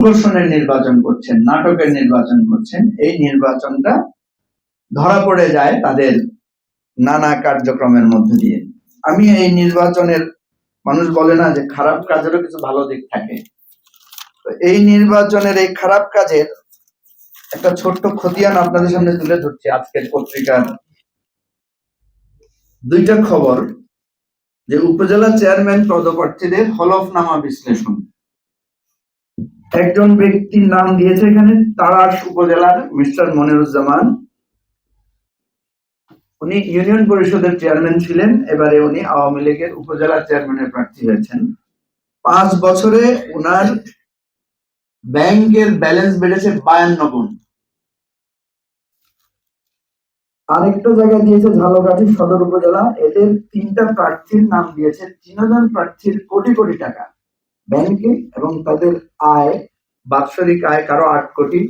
প্রহসনের নির্বাচন করছেন, নাটকের নির্বাচন করছেন, এই নির্বাচনটা ধরা পড়ে যায় তাদের নানা কার্যক্রমের মধ্যে দিয়ে। আমি এই নির্বাচনের, মানুষ বলে না যে খারাপ কাজেরও কিছু ভালো দিক থাকে, তো এই নির্বাচনের এই খারাপ কাজের একটা ছোট্ট খতিয়ান আপনাদের সামনে তুলে ধরছি। আজকের পত্রিকার দুইটা খবর, যে উপজেলা চেয়ারম্যান পদপ্রার্থীদের হলফনামা বিশ্লেষণ। একজন ব্যক্তির নাম দিয়েছে এখানে তাড়াশ উপজেলার মিস্টার মনিরুজ্জামান। উনি ইউনিয়ন পরিষদের চেয়ারম্যান ছিলেন, এবারে উনি আওয়ামী লীগের উপজেলা চেয়ারম্যানের প্রার্থী হয়েছেন। 5 বছরে উনার ব্যাংকের ব্যালেন্স বেড়েছে 52 গুণ। আরেকটা জায়গা দিয়েছে ঝালকাঠি সদর উপজেলা, এদের 3টা প্রার্থীর নাম দিয়েছে, 3 জন প্রার্থীর কোটি কোটি টাকা ব্যাংকে, এবং তাদের আয়, বাৎসরিক আয় কারো 8 কোটি,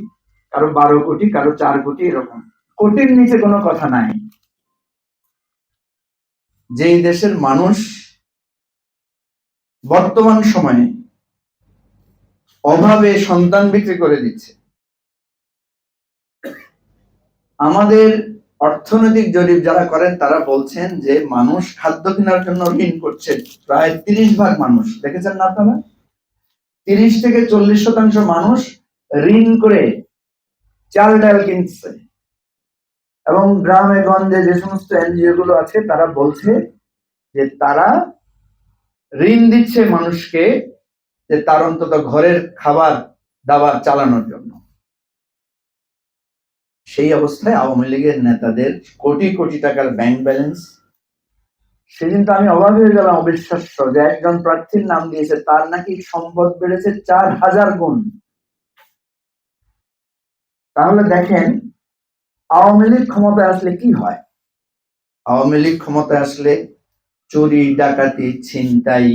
কারো 12 কোটি, কারো 4 কোটি, এরকম। কোটির নিচে কোনো কথা নাই। যেই দেশের মানুষ বর্তমান সময়ে অভাবে সন্তান বিক্রি করে দিচ্ছে, আমাদের অর্থনৈতিক জরিপ যারা করেন তারা বলছেন যে মানুষ খাদ্য কেনার জন্য ঋণ করছে। প্রায় 30% মানুষ, দেখেছেন না আপনারা? 30 থেকে 40% মানুষ ঋণ করে চাল ডাল কিনছে। এবং গ্রামে গঞ্জে যে সমস্ত এনজিও গুলো আছে তারা বলছে যে তারা ঋণ দিচ্ছে মানুষকে, যে তার অন্তত ঘরের খাবার দাবার চালানোর জন্য। সেই অবস্থায় আওয়ামী লীগের নেতাদের কোটি কোটি টাকার ব্যাংক ব্যালেন্স। সেদিন তো আমি অবাক হয়ে গেলাম, অবিশ্বাস্য যে একজন প্রার্থীর নাম দিয়েছে, তার নাকি সম্পদ বেড়েছে 4000 গুণ। তাহলে দেখেন আওয়ামী লীগ ক্ষমতায় আসলে কি হয়। আওয়ামী লীগ ক্ষমতায় আসলে চুরি, ডাকাতি, ছিনতাই,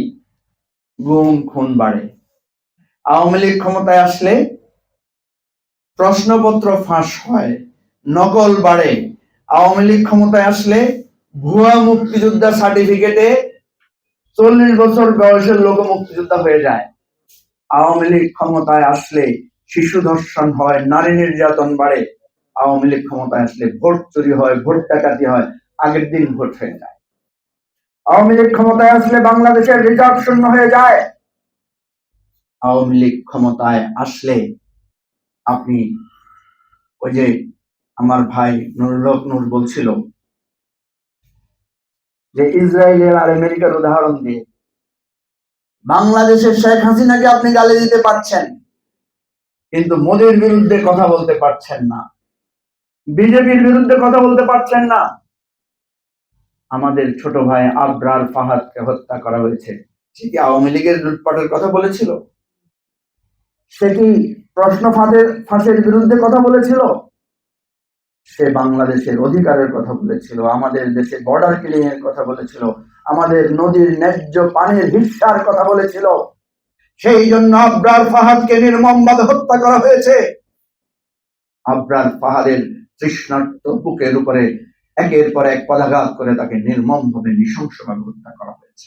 গুম খুন বাড়ে। আওয়ামী লীগ ক্ষমতায় আসলে প্রশ্নপত্র ফাঁস হয়, নকল বাড়ে। আওয়ামী লীগ ক্ষমতায় আসলে ভুয়া মুক্তিযোদ্ধা সার্টিফিকেটে 40 বছর বয়সের লোক মুক্তিযোদ্ধা হয়ে যায়। আওয়ামী লীগ ক্ষমতায় আসলে শিশু ধর্ষণ হয়, নারী নির্যাতন বাড়ে। আওয়ামী লীগ ক্ষমতায় আসলে ভোট চুরি হয়, ভোট ডাকাতি হয়, আগের দিন ভোট হয়ে যায়। আওয়ামী লীগ ক্ষমতায় আসলে বাংলাদেশের রিজার্ভ শূন্য হয়ে যায়। আওয়ামী লীগ ক্ষমতায় আসলে আপনি, ওই যে আমার ভাই নুরুল হক নূর বলছিল যে ইসরায়েলের আর আমেরিকার উদাহরণ দিয়ে, বাংলাদেশের শেখ হাসিনাকে আপনি গালি দিতে পারছেন, কিন্তু মোদির বিরুদ্ধে কথা বলতে পারছেন না, বিজেপির বিরুদ্ধে কথা বলতে পারছেন না। আমাদের ছোট ভাই আবরার ফাহাদকে হত্যা করা হয়েছে, সে কি আওয়ামী লীগের লুটপাটের কথা বলেছিল? সে কি প্রশ্ন ফাঁসের বিরুদ্ধে কথা বলেছিল? সে বাংলাদেশের অধিকারের কথা বলেছিল, আমাদের দেশে বর্ডার কিলিং এর কথা বলেছিল, আমাদের নদীর ন্যায্য পানির হিস্সার কথা বলেছিল। সেই জন্য আবরার ফাহাদকে নির্মমভাবে হত্যা করা হয়েছে। আবরার ফাহাদের তৃষ্ণার্ত বুকের উপরে একের পর এক পদাঘাত করে তাকে নির্মমভাবে নৃশংসভাবে হত্যা করা হয়েছে।